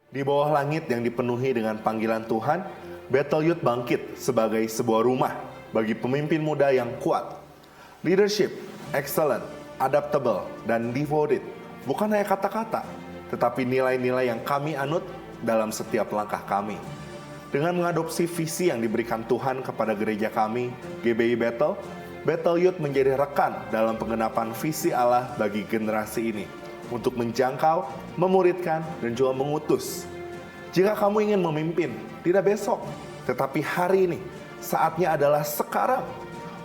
Di bawah langit yang dipenuhi dengan panggilan Tuhan, Bethel Youth bangkit sebagai sebuah rumah bagi pemimpin muda yang kuat. Leadership, excellent, adaptable, dan devoted bukan hanya kata-kata, tetapi nilai-nilai yang kami anut dalam setiap langkah kami. Dengan mengadopsi visi yang diberikan Tuhan kepada gereja kami, GBI Bethel, Bethel Youth menjadi rekan dalam penggenapan visi Allah bagi generasi ini untuk menjangkau, memuridkan, dan juga mengutus. Jika kamu ingin memimpin, tidak besok, tetapi hari ini, saatnya adalah sekarang.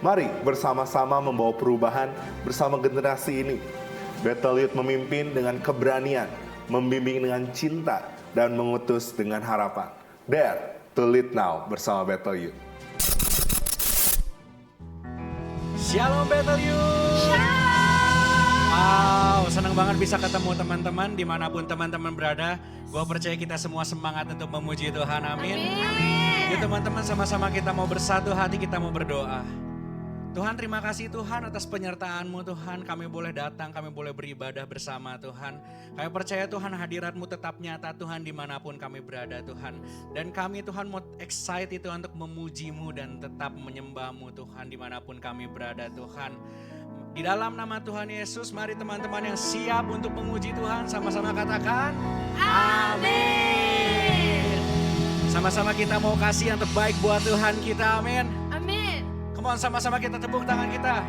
Mari bersama-sama membawa perubahan bersama generasi ini. Bethel Youth memimpin dengan keberanian, membimbing dengan cinta, dan mengutus dengan harapan. Dare to lead now bersama Bethel Youth. Shalom Bethel Youth. Wow, senang banget bisa ketemu teman-teman dimanapun teman-teman berada. Gue percaya kita semua semangat untuk memuji Tuhan, amin. Yuk teman-teman, sama-sama kita mau bersatu hati, kita mau berdoa. Tuhan, terima kasih Tuhan atas penyertaan-Mu Tuhan. Kami boleh datang, kami boleh beribadah bersama Tuhan. Kami percaya Tuhan hadirat-Mu tetap nyata Tuhan dimanapun kami berada Tuhan. Dan kami Tuhan mau excited Tuhan untuk memuji-Mu dan tetap menyembah-Mu Tuhan dimanapun kami berada Tuhan. Di dalam nama Tuhan Yesus, mari teman-teman yang siap untuk menguji Tuhan sama-sama katakan amin. Sama-sama kita mau kasih yang terbaik buat Tuhan kita, amin. Amin. Come on, sama-sama kita tepuk tangan kita.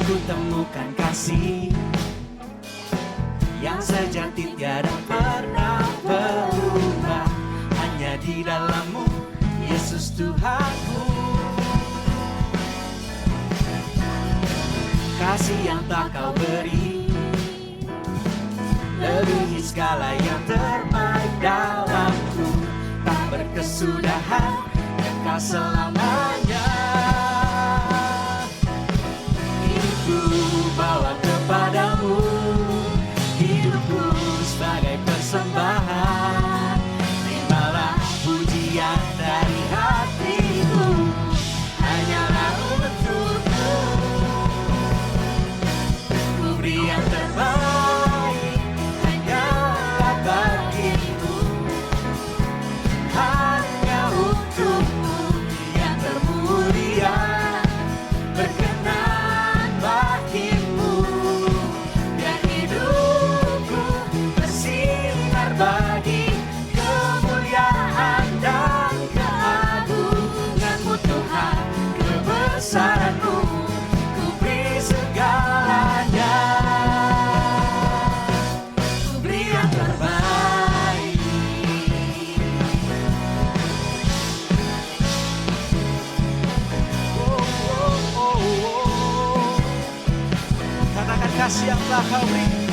Ku temukan kasih yang sejati tiada pernah berubah, hanya di dalam-Mu Yesus Tuhanku. Kasih yang tak Kau beri lebihi segala yang terbaik dalamku, tak berkesudahan, kekal selamanya. Bawa kepadamu hidupku sebagai persembahan, terimalah pujian dari hatiku, hanyalah untukmu. Ku beri yang terbaik, hanyalah bagimu, hanya untukmu yang termulia. Saranmu, ku beri segalanya, ku beri yang terbaik. Katakan kasih yang telah Kau beri.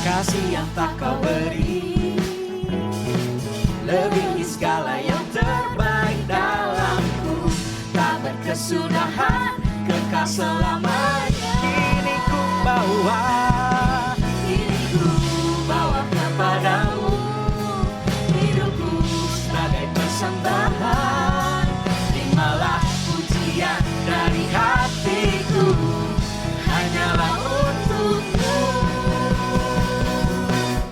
Kasih yang tak Kau beri lebihi segala yang terbaik dalamku, tak berkesudahan, kekal selamanya. Kini ku bawa kepadamu hidupku sebagai persembahan, terimalah pujian dari hatiku, hanyalah untukmu.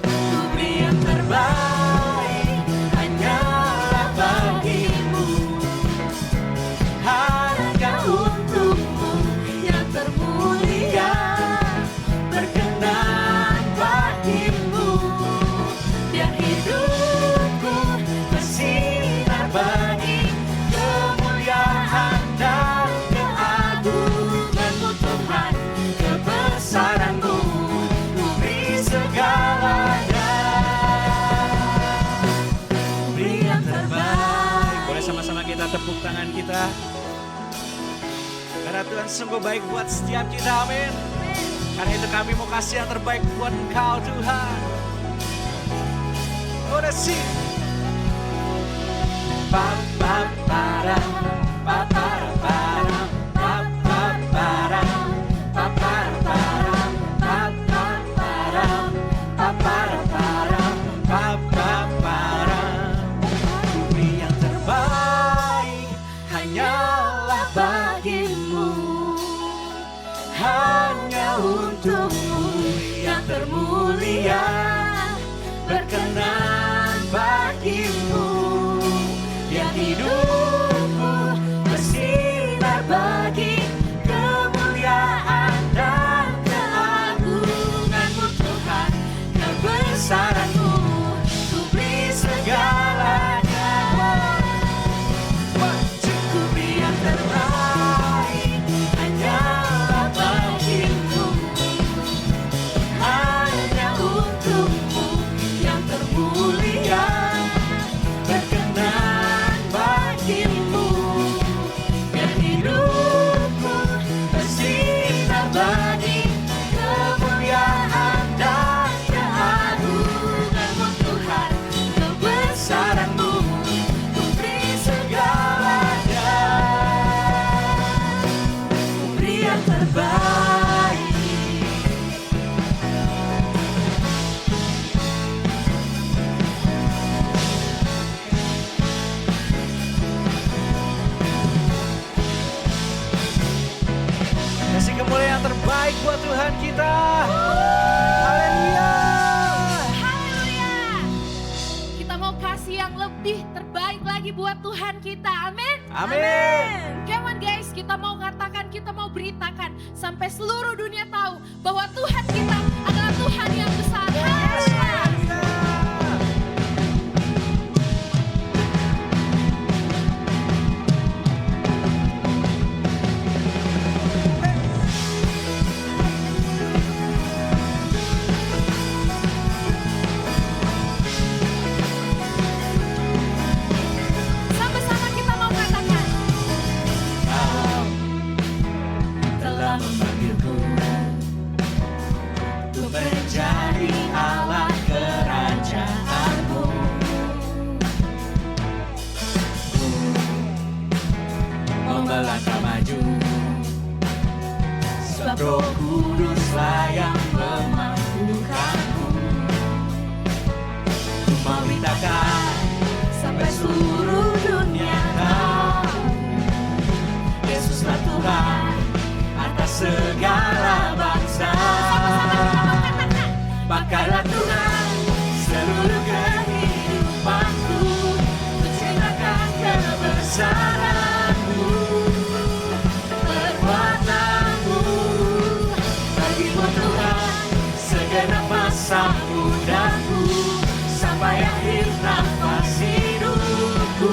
Ku beri yang terbaik, hanyalah bagimu, harga untukmu yang termulia, berkenan bagimu, biar hidupku bersinar bagi kemuliaan dan keagungan-Mu Tuhan, kebesaran-Mu, ku beri segalanya, ku beri yang terbaik. Boleh sama-sama kita tepuk tangan kita. Karena Tuhan sungguh baik buat setiap kita, amin. Karena itu kami mau kasih yang terbaik buat Engkau Tuhan. Udah sih. Pa-pa-para, pa-para-para, pa-pa-para, pa-para-para, pa-pa-para, pa-para-para, pa-pa-para. Beri yang terbaik hanyalah bagimu, hanya untukmu yang termulia, berkenan bagimu, yang hidupku bersinar bagi kemuliaan dan keagungan-Mu Tuhan, kebesaran-Mu, ku beri segalanya. Ku beri yang terbaik hanyalah bagimu, hanya untukmu yang termulia, berkenan bagimu, yang hidupku bersinar bagi kemuliaan dan keagungan-Mu Tuhan, kebesaran-Mu, ku beri segalanya, ku beri yang terbaik. Kasih kemuliaan yang terbaik buat Tuhan kita. Haleluya. Haleluya. Kita mau kasih yang lebih terbaik lagi buat Tuhan kita. Amin. Amin. Come on guys, kita mau katakan, kita mau beritakan sampai seluruh dunia tahu bahwa Tuhan kita adalah Tuhan yang besar. Haleluya. Sama-sama kita mau katakan, Kau telah memanggilku untuk menjadi Allah kerajaan-Mu. Mau melangkah maju, sebab Roh Kuduslah yang memampukanku. Ku mau beritakan sampai seluruh dunia tahu, Yesuslah Tuhan atas segala bangsa. Pakailah Tuhan seluruh kehidupanku, menceritakan kebesaran-Mu, perbuatan-Mu. Bagi-Mu Tuhan segenap masa mudaku, sampai akhir nafas hidupku,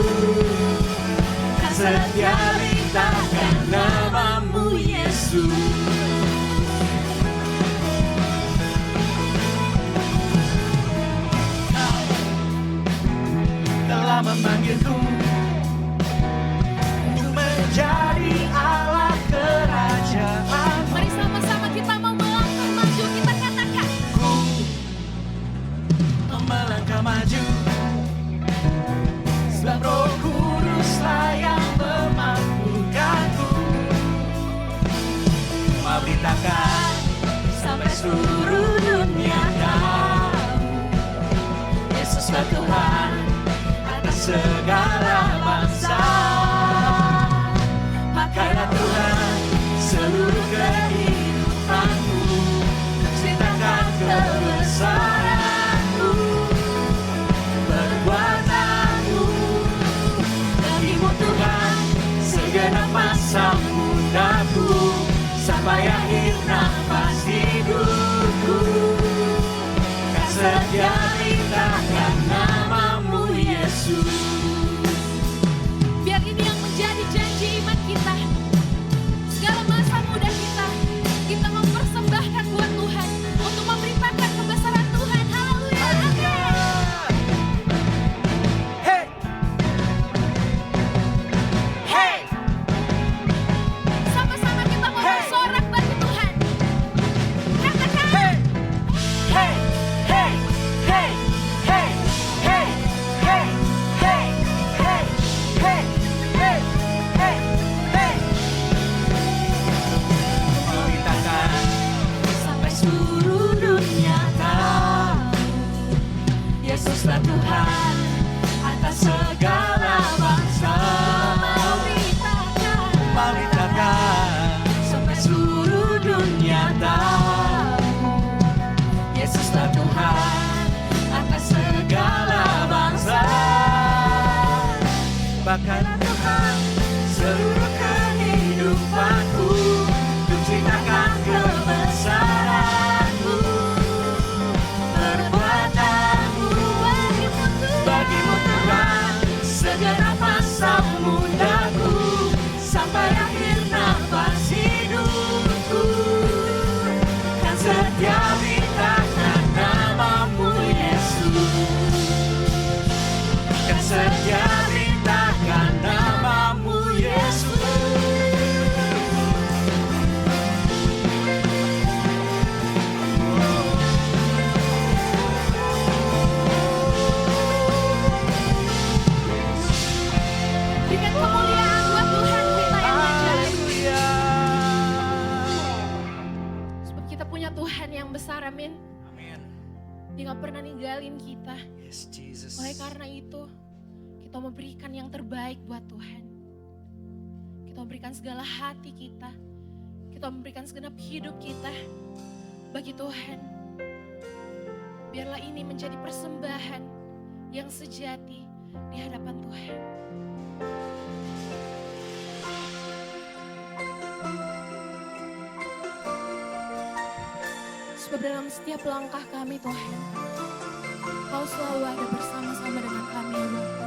kan setia beritakan nama-Mu Yesus. Telah memanggilku untuk menjadi Allah kerajaan. Mari sama-sama kita mau melangkah maju, kita katakan, ku mau melangkah maju, sebab Roh Kuduslah yang memampukanku. Mau beritakan sampai seluruh dunia tahu, Yesuslah Tuhan atas segala bangsa. Pakailah Tuhan seluruh kehidupanku, ceritakan kebesaran-Mu, perbuatan-Mu. Bagi-Mu Tuhan segenap masa mudaku, sampai akhir nafas hidupku, kan setia beritakan nama-Mu Yesus. Biar ini yang menjadi janji iman kita. Segala masa muda kita mempersembahkan buat Tuhan untuk memberitakan kebesaran Tuhan. Haleluya. Hey. Hey. Sama-sama kita mau bersorak bagi Tuhan. seluruh dunia tahu Yesuslah Tuhan atas segala bangsa. Bahkan Tuhan seluruh kehidupanku untuk ceritakan kebesaran-Mu, perbuatan-Mu bagimu Tuhan segenap masa mudaku sampai akhir nafas hidupku kan setia beritakan nama-Mu Yesus, kan setia beritakan nama-Mu Yesus. Berikan kemuliaan buat Tuhan kita yang ajaib. Sebab kita punya Tuhan yang besar, amin. Amin. Dia gak pernah ninggalin kita. Yes, Jesus. Oleh karena itu, kita memberikan yang terbaik buat Tuhan. Kita memberikan segala hati kita. Kita memberikan segenap hidup kita bagi Tuhan. Biarlah ini menjadi persembahan yang sejati di hadapan Tuhan. Sebab dalam setiap langkah kami Tuhan, Kau selalu ada bersama-sama dengan kami ya Bapa.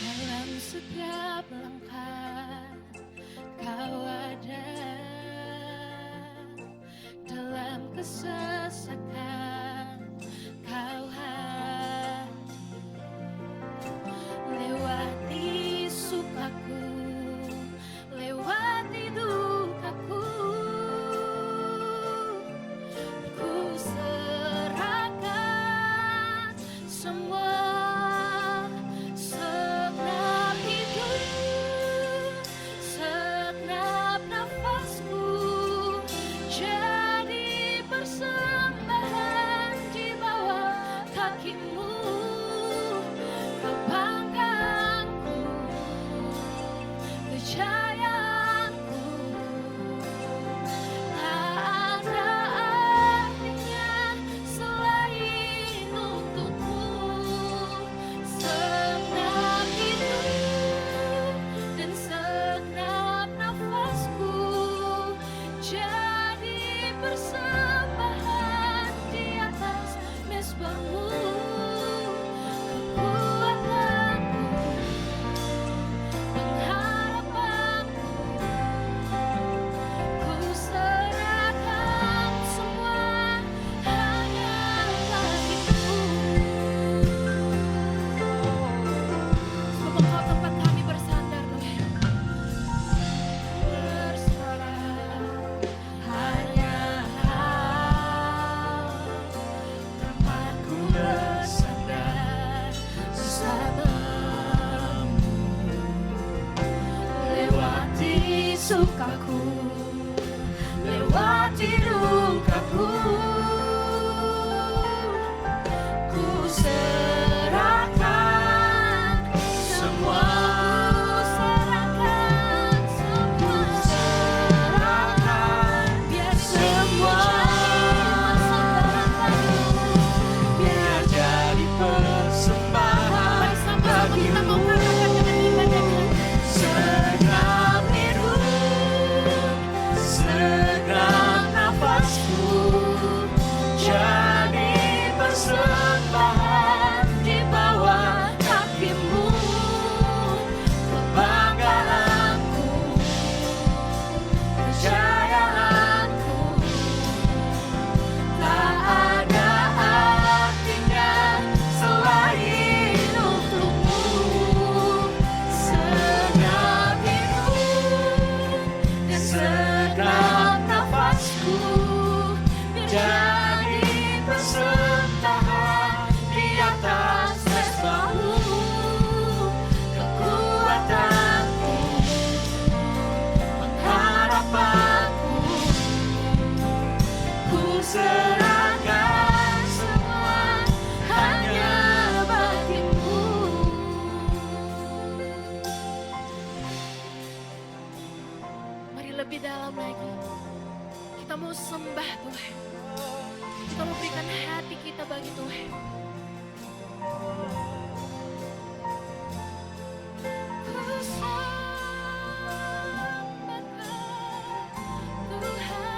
Dalam setiap langkah Kau ada, dalam kesesakan Kau hadir, lewati sukaku, lewati dukaku, ku serahkan semua, segenap hidup, segenap nafasku, jadi persembahan di bawah kaki-Mu. Kau banggaku, kejayaanku, tak ada artinya selain untuk-Mu. Segenap hidup dan segenap nafasku, jadi persembahan di atas mezbah-Mu. Kekuatanku, pengharapanku, ku serahkan semua hanya bagi-Mu. Sebab Engkau tempat kami bersandar Tuhan. Berserah hanya Kau, tempatku bersandar bersama-Mu. Lewati sukaku, lewati dukaku, ku serahkan semua, serahkan semua, serahkan biar semua Biar jadi persembahan kita mau katakan dengan ibadah segenap hidup, segenap nafas. lebih dalam lagi. Kita mau sembah Tuhan. Kita mau berikan hati kita bagi Tuhan. Ku sembah Tuhan.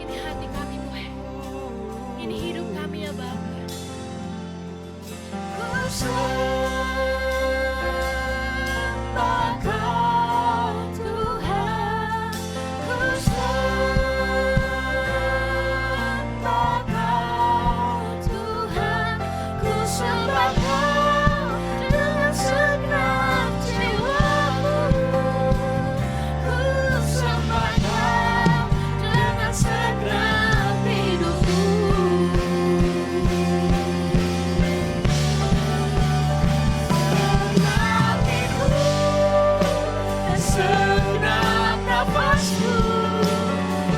Ini hati kami Tuhan. Ini hidup kami ya Bapa. Ku sembah Kau Tuhan. Ku sembah Kau Tuhan. Ku sembah Kau dengan segenap jiwaku. Ku sembah Kau dengan segenap hidupku. Segenap nafasku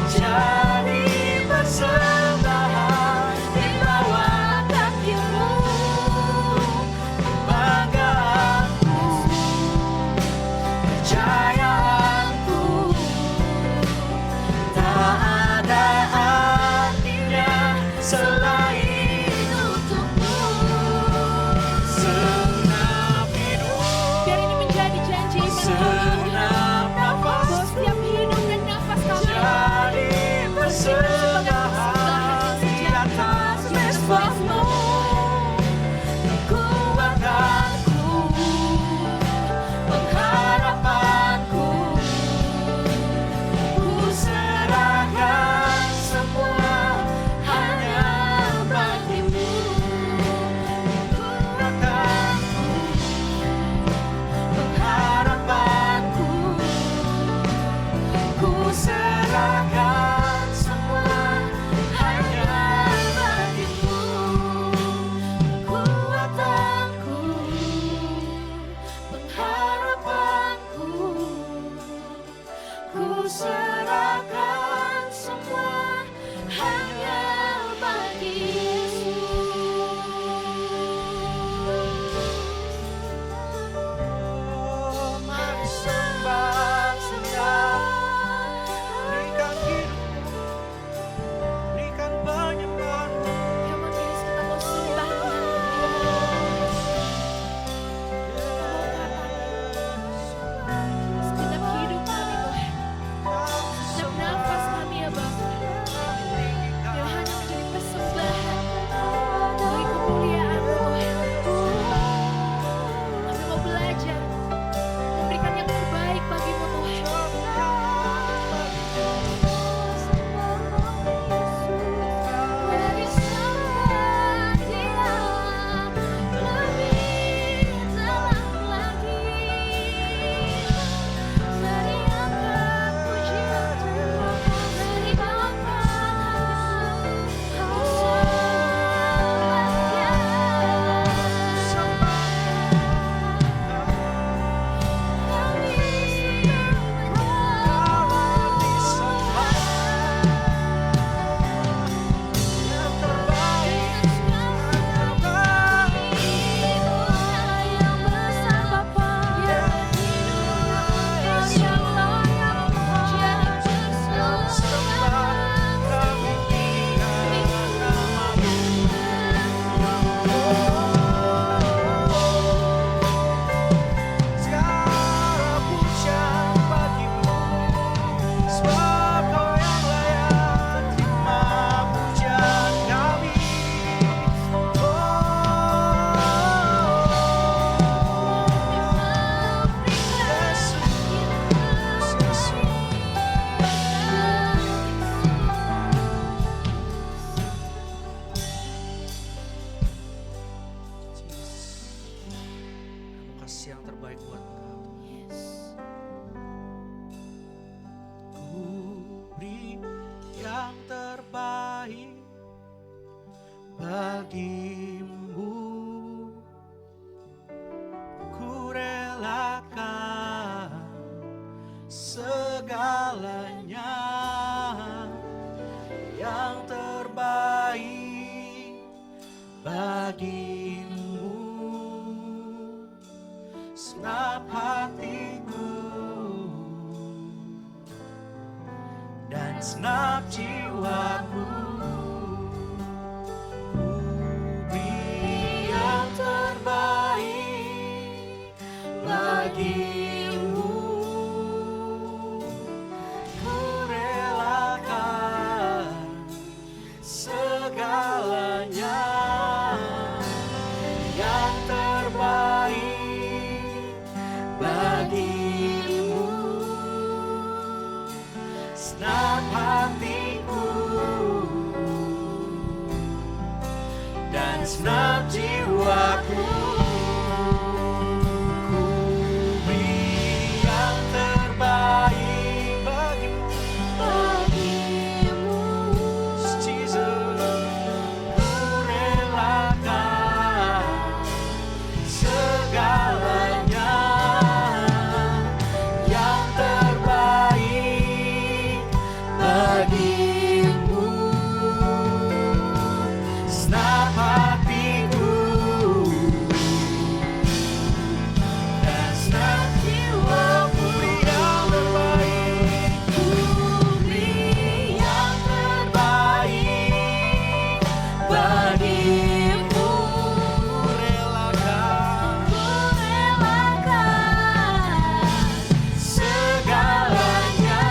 jadi persembahan di bawah kaki-Mu. Kebanggaanku, kejayaanku, tak ada artinya selain untuk-Mu. Segenap hidup, biar ini menjadi janji iman kami Tuhan. Bahwa setiap hidup dan nafas kami jadi persembahan di atas mezbah-Mu. Kekuatanku, pengharapanku, ku serahkan semua hanya bagi-Mu. Kekuatanku, pengharapanku, ku serahkan semua hanya bagi-Mu. Kekuatanku, pengharapanku, ku serahkan semua hanya bagi Yesus. Mari sembah berikan hidupmu, berikan penyembahanmu. Come on, Yesus, kita mau sembah Tuhan. Kita mau katakan segenap hidup kami Tuhan, segenap nafas kami ya Bapa, biar hanya menjadi persembahan bagi kemuliaan-Mu Tuhan. Kami mau belajar memberikan yang terbaik bagi-Mu Tuhan. Dari sembah Dia lebih dalam lagi. Mari angkat pujian dari Bapa. Ku sembah Dia. Segala pujian bagi-Mu, sebab Kau yang layak terima pujian kami. Kamu kasih yang terbaik buat Engkau. Ku beri yang terbaik bagi-Mu. Ku relakan segalanya, yang terbaik bagi-Mu. Senap hatiku Senap jiwaku, ku beri yang terbaik bagimu. Ku relakan segalanya, yang terbaik bagimu. Senap hatiku dan senap jiwaku, ku beri yang terbaik bagimu. Jesus, ku relakan segalanya, yang terbaik bagimu. Senap hatiku dan senap jiwaku, yang terbaik, ku beri yang terbaik bagimu. Relakan segalanya,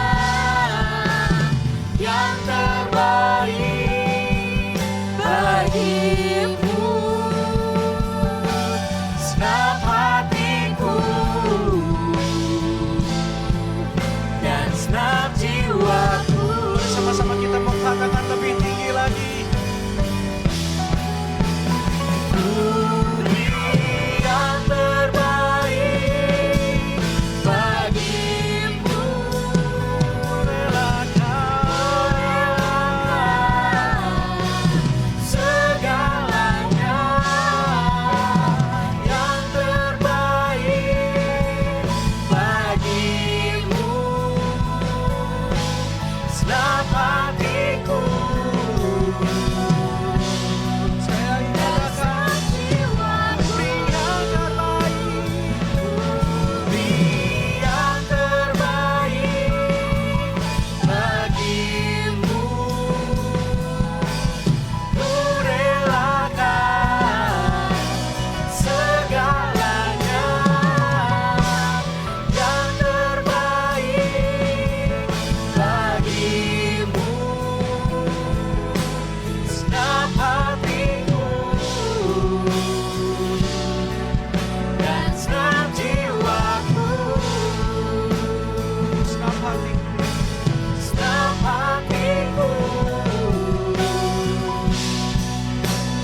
yang terbaik bagimu. Senap hatiku dan senap jiwaku. Sama-sama kita mengangkat lebih tinggi lagi. Ku beri yang terbaik bagimu. Relakan segalanya, yang terbaik bagimu. Senap hatiku, saya nyatakan beri yang terbaik, beri yang terbaik bagimu. Ku relakan segalanya, yang terbaik bagimu. Senap hatiku dan senap jiwaku. Senap hatiku, senap hatiku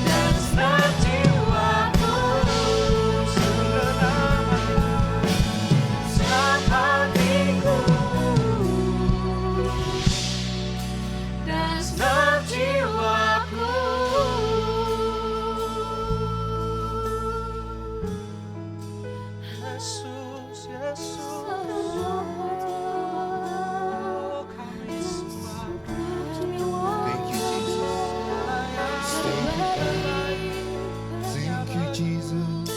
dan senap jiwaku. Senap hatiku dan senap jiwaku. Yesus, Yesus, oh kami sembah. Thank you, Jesus. Thank you, Jesus.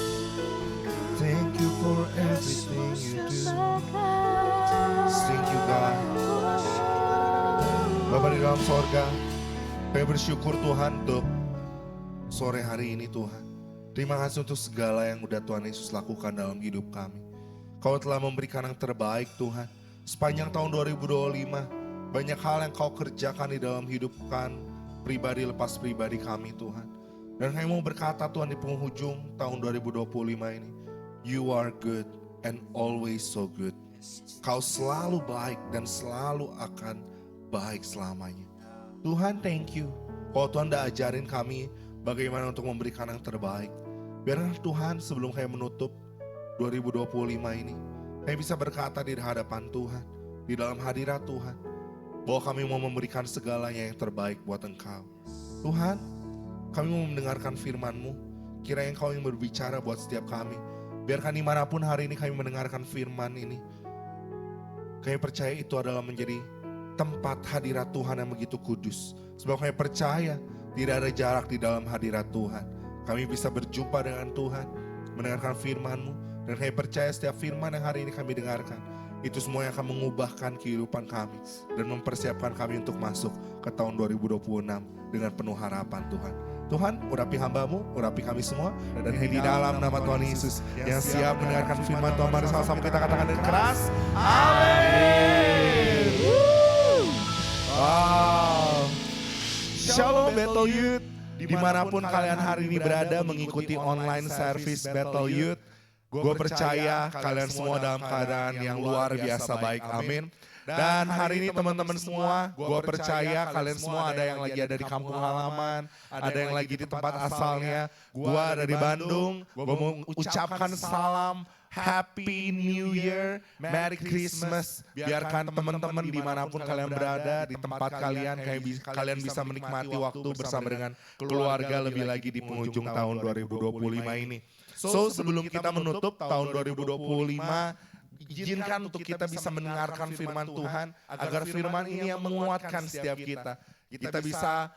Thank you for everything you do. Thank you, God. Bapa di dalam sorga, kami bersyukur Tuhan untuk sore hari ini Tuhan. Terima kasih untuk segala yang udah Tuhan Yesus lakukan dalam hidup kami. Kau telah memberikan yang terbaik Tuhan. Sepanjang tahun 2025, banyak hal yang kau kerjakan di dalam hidup pribadi lepas pribadi kami Tuhan. Dan kami mau berkata Tuhan di penghujung tahun 2025 ini, You are good and always so good. Kau selalu baik dan selalu akan baik selamanya. Tuhan thank you. Kau Tuhan udah ajarin kami bagaimana untuk memberikan yang terbaik. Biarlah Tuhan sebelum kami menutup 2025 ini, kami bisa berkata di hadapan Tuhan, di dalam hadirat Tuhan, bahwa kami mau memberikan segalanya yang terbaik buat Engkau. Tuhan, kami mau mendengarkan firman-Mu, kiranya Engkau yang berbicara buat setiap kami. Biarkan dimanapun hari ini kami mendengarkan firman ini, kami percaya itu adalah menjadi tempat hadirat Tuhan yang begitu kudus. Sebab kami percaya tidak ada jarak di dalam hadirat Tuhan. Kami bisa berjumpa dengan Tuhan, mendengarkan firman-Mu, dan kami percaya setiap firman yang hari ini kami dengarkan Itu semua yang akan mengubahkan kehidupan kami dan mempersiapkan kami untuk masuk ke tahun 2026 dengan penuh harapan Tuhan. Tuhan, urapi hamba-Mu, urapi kami semua, dan di dalam nama Tuhan Yesus yang siap mendengarkan firman Tuhan, mari sama-sama kita katakan dengan keras, amin. Wow. Shalom Battle Youth, dimanapun kalian hari ini berada mengikuti online service Battle Youth, gue percaya kalian semua dalam keadaan yang luar biasa baik, amin. Dan hari ini teman-teman semua, gue percaya kalian semua ada yang lagi ada di kampung halaman, ada yang lagi di tempat asalnya. Gue ada di Bandung, gue mau ucapkan salam Happy New Year, Merry Christmas. Biarkan teman-teman dimanapun kalian berada, di tempat kalian, kalian bisa menikmati waktu bersama dengan keluarga lebih lagi di penghujung tahun 2025 ini. So sebelum kita menutup tahun 2025, izinkan untuk kita bisa mendengarkan firman Tuhan, agar firman ini yang menguatkan setiap kita. Kita bisa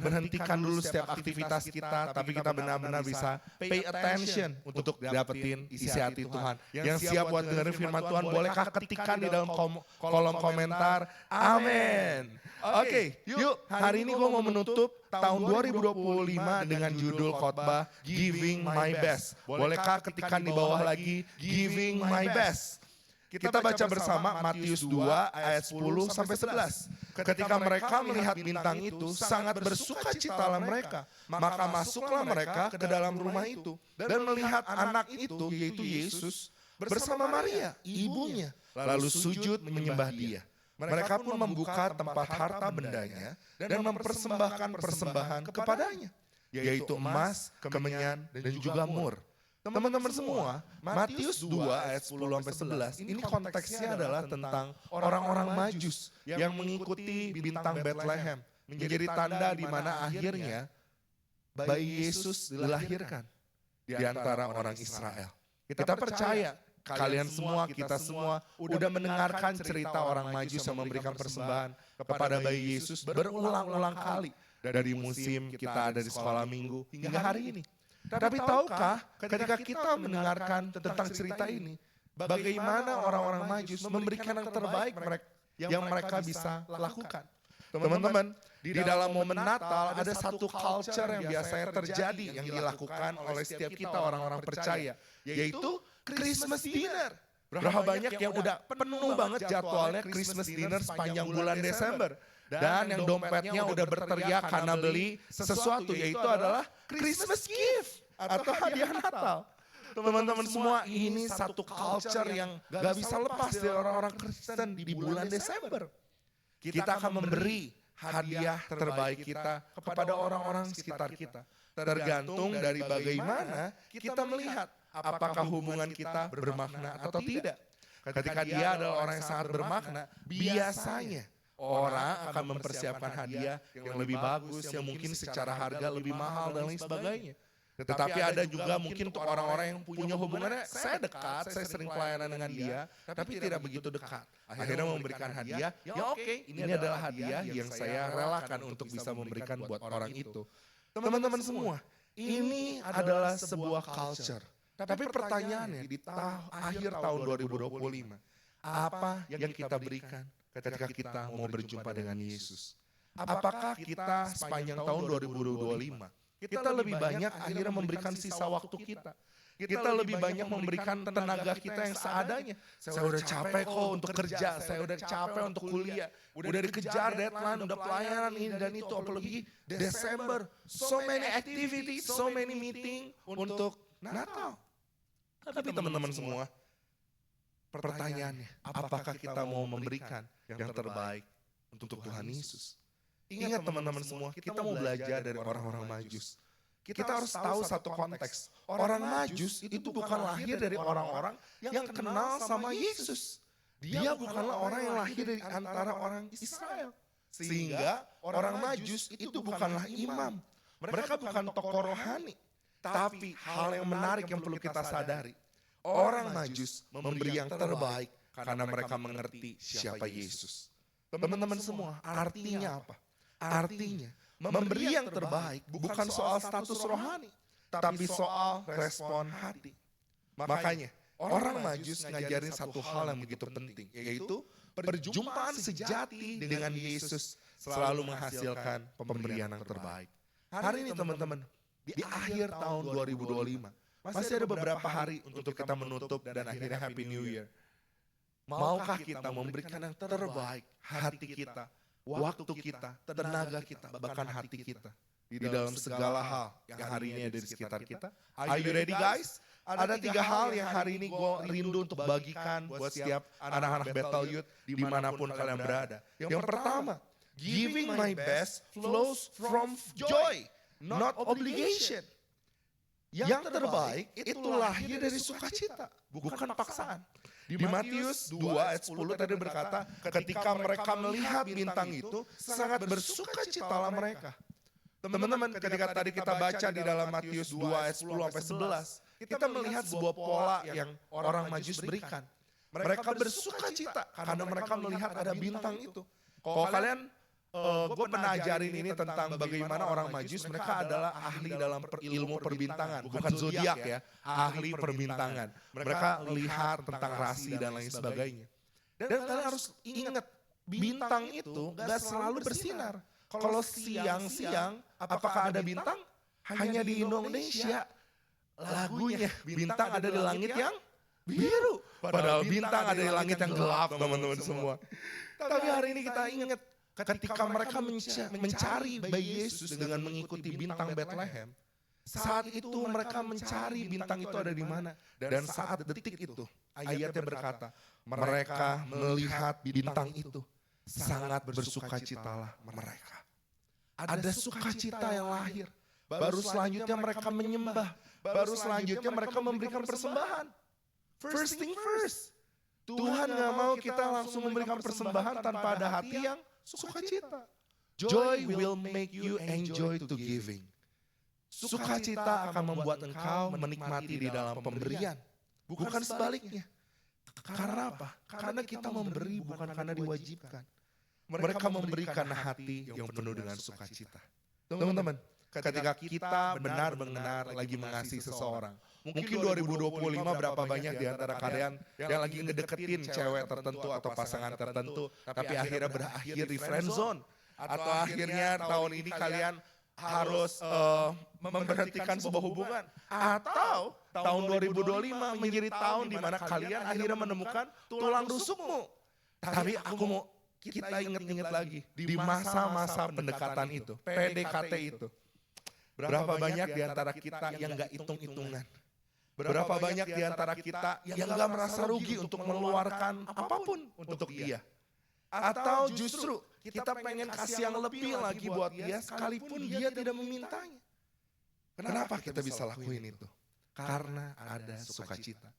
berhentikan dulu setiap aktivitas kita, tapi kita benar-benar bisa pay attention untuk dapetin isi hati Tuhan. Yang siap buat dengerin firman Tuhan, bolehkah ketikkan di dalam kolom komentar, amin. Oke, yuk hari ini gue mau menutup tahun 2025 dengan judul khotbah Giving My Best. Bolehkah ketikkan di bawah lagi, Giving My Best. Kita baca bersama Matius 2 ayat 10 sampai 11. Ketika mereka melihat bintang itu, sangat bersuka citalah mereka. Maka masuklah mereka ke dalam rumah itu dan melihat anak itu, yaitu Yesus, bersama Maria, ibunya, lalu sujud menyembah dia. Mereka pun membuka tempat harta bendanya dan mempersembahkan persembahan kepadanya, yaitu emas, kemenyan, dan juga mur. Teman-teman semua, Matius 2 ayat 10 sampai 11, ini konteksnya adalah tentang orang-orang Majus yang mengikuti bintang Bethlehem, menjadi tanda di mana akhirnya bayi Yesus dilahirkan di antara orang Israel. Kita percaya kalian semua, kita semua udah mendengarkan cerita orang Majus yang memberikan persembahan kepada bayi Yesus berulang-ulang kali dari musim kita ada di sekolah minggu hingga hari ini. Tapi tahukah ketika kita mendengarkan tentang cerita ini, bagaimana orang-orang Majus memberikan yang terbaik yang mereka bisa lakukan. Teman-teman, di dalam momen Natal ada satu culture yang biasanya terjadi yang dilakukan oleh setiap kita orang-orang percaya, yaitu Christmas dinner. Berapa banyak yang udah penuh banget jadwalnya Christmas dinner sepanjang bulan Desember. Dan yang dompetnya udah berteriak karena beli sesuatu, yaitu adalah Christmas gift atau hadiah Natal. Teman-teman semua, ini satu culture yang gak bisa lepas dari orang-orang Kristen di bulan Desember. Kita akan memberi hadiah terbaik kita kepada orang-orang sekitar kita. Tergantung dari bagaimana kita melihat apakah hubungan kita bermakna atau tidak. Ketika dia adalah orang yang sangat bermakna, biasanya orang akan mempersiapkan hadiah yang lebih bagus, yang mungkin secara harga lebih mahal dan lain sebagainya. Tetapi ada juga mungkin untuk orang-orang yang punya hubungannya, saya dekat, saya sering pelayanan dengan dia, tapi tidak begitu dekat. Akhirnya memberikan hadiah, ya oke, ini adalah hadiah yang saya relakan untuk bisa memberikan buat orang itu. Teman-teman semua, ini adalah sebuah culture. Tapi pertanyaannya di akhir tahun 2025, apa yang kita berikan ketika kita mau berjumpa dengan Yesus? Apakah kita sepanjang tahun 2025, kita lebih banyak akhirnya memberikan sisa waktu kita? Kita lebih banyak memberikan tenaga kita yang seadanya. Saya udah capek kok untuk kerja, saya udah capek untuk kuliah, udah dikejar deadline, udah pelayanan ini dan itu, apalagi Desember. So many activities, so many meeting untuk Natal. Tapi teman-teman semua, pertanyaannya, apakah kita mau memberikan yang terbaik untuk Tuhan Yesus? Ingat teman-teman semua, kita mau belajar dari orang-orang Majus. Kita harus tahu satu konteks. Orang Majus itu bukan lahir dari orang-orang yang kenal sama Yesus. Dia bukanlah orang yang lahir dari antara orang Israel. Sehingga orang Majus itu bukanlah imam. Mereka bukan tokoh rohani. Tapi hal yang menarik yang perlu kita sadari. Orang Majus memberi yang terbaik karena mereka mengerti siapa Yesus. Teman-teman semua, artinya apa? Artinya memberi yang terbaik bukan soal status rohani, tapi soal respon hati. Makanya orang Majus ngajarin satu hal yang begitu penting, yaitu perjumpaan sejati dengan Yesus selalu menghasilkan pemberian yang terbaik. Hari ini teman-teman, di akhir tahun 2025, masih ada beberapa hari untuk kita menutup dan akhirnya Happy New Year. Maukah kita memberikan yang terbaik, hati kita, waktu kita, tenaga kita, bahkan hati kita di dalam segala hal yang hari ini ada di sekitar kita? Are you ready guys? Ada 3 hal yang hari ini gue rindu untuk bagikan buat setiap anak-anak Bethel Youth dimanapun kalian berada. Yang pertama, giving my best flows from joy, not obligation. Yang terbaik itu lahir dari sukacita, bukan paksaan. Di Matius 2 ayat 10 tadi berkata, ketika mereka melihat bintang itu, sangat bersukacitalah mereka. Teman-teman, ketika tadi kita baca di dalam Matius 2 ayat 10 sampai 11, kita melihat sebuah pola yang orang Majus berikan. Mereka bersukacita karena mereka melihat ada bintang itu. Kalau kalian, gue pernah ajarin ini tentang bagaimana orang Majus, mereka adalah ahli dalam ilmu perbintangan, bukan zodiak ya, ahli perbintangan. Mereka lihat tentang rasi dan lain sebagainya. Dan kalian harus ingat, bintang itu gak selalu bersinar. Kalau siang-siang, apakah ada bintang? Hanya di Indonesia, lagunya bintang ada di langit yang biru. Padahal bintang ada di langit yang gelap, teman-teman semua. Tapi hari ini kita ingat, ketika mereka mencari bayi Yesus dengan mengikuti bintang Bethlehem, saat itu mereka mencari bintang itu ada di mana. Dan saat detik itu, ayatnya berkata, mereka melihat bintang itu, sangat bersukacitalah mereka. Ada sukacita yang lahir. Baru selanjutnya mereka menyembah. Baru selanjutnya mereka memberikan persembahan. First thing first. Tuhan gak mau kita langsung memberikan persembahan tanpa ada hati yang sukacita. Joy will make you enjoy to giving. Sukacita akan membuat engkau menikmati di dalam pemberian. Bukan sebaliknya. Karena apa? Karena kita memberi bukan karena diwajibkan. Mereka memberikan hati yang penuh dengan sukacita. Teman-teman, ketika kita benar-benar lagi mengasihi seseorang, mungkin 2025 berapa banyak di antara kalian yang lagi ngedeketin cewek tertentu atau pasangan tertentu, tapi akhirnya berakhir di friend zone. Atau akhirnya tahun ini kalian harus memberhentikan sebuah hubungan. Atau tahun 2025 menjadi tahun di mana kalian akhirnya menemukan tulang rusukmu. Tapi aku mau kita ingat-ingat lagi di masa-masa pendekatan itu, PDKT itu. Berapa banyak di antara kita yang gak hitung-hitungan. Berapa banyak di antara kita yang gak merasa rugi untuk mengeluarkan apapun untuk dia. Atau justru kita pengen kasih yang lebih lagi buat dia sekalipun dia tidak memintanya. Kenapa kita bisa lakuin itu? Karena ada sukacita.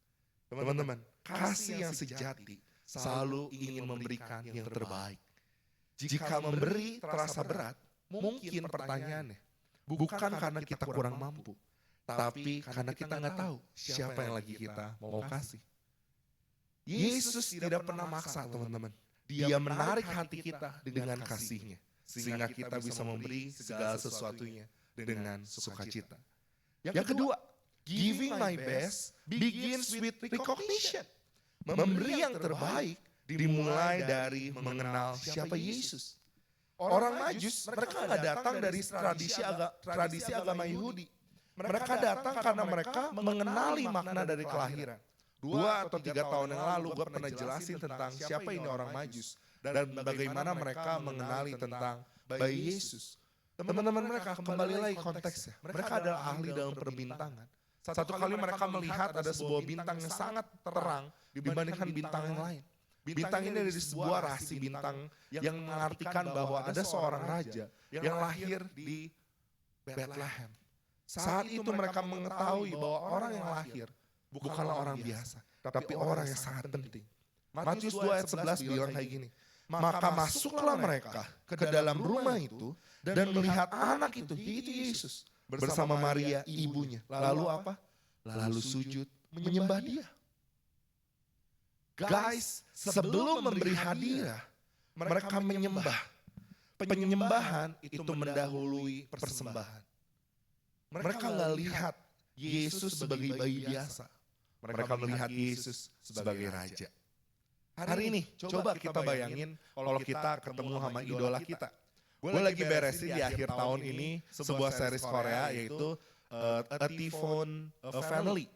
Teman-teman, kasih yang sejati selalu ingin memberikan yang terbaik. Jika memberi terasa berat, mungkin pertanyaannya, bukan karena kita kurang mampu, tapi karena kita nggak tahu siapa yang lagi kita mau kasih. Yesus tidak pernah maksa teman-teman. Dia menarik hati kita dengan kasihnya. Sehingga kita bisa memberi segala sesuatunya dengan sukacita. Yang kedua, giving my best begins with recognition. Memberi yang terbaik dimulai dari mengenal siapa Yesus. Orang Majus, mereka nggak datang dari tradisi agama Yahudi. Mereka datang karena mereka mengenali makna dari kelahiran. 2 atau 3 tahun yang lalu gue pernah jelasin tentang siapa ini orang Majus. Dan bagaimana mereka mengenali tentang bayi Yesus. Teman-teman mereka kembali lagi konteksnya. Mereka adalah ahli dalam perbintangan. Satu kali mereka melihat ada sebuah bintang yang sangat terang dibandingkan bintang yang lain. Bintang ini dari sebuah rasi bintang yang mengartikan bahwa ada seorang raja yang lahir di Bethlehem. Saat itu mereka mengetahui bahwa orang yang lahir bukanlah orang biasa, tapi orang yang sangat penting. Matius 2 ayat 11 bilang kayak gini, maka masuklah mereka ke dalam rumah itu dan melihat anak itu, yaitu Yesus, bersama Maria ibunya. Lalu apa? Lalu sujud menyembah dia. Guys, sebelum memberi hadiah, mereka menyembah. Penyembahan itu mendahului persembahan. Mereka nggak lihat Yesus sebagai bayi biasa. Mereka melihat Yesus sebagai Raja. Hari ini, coba kita bayangin kalau kita ketemu sama idola kita. Gue lagi beresin di akhir tahun ini sebuah series Korea yaitu A Typhoon Family.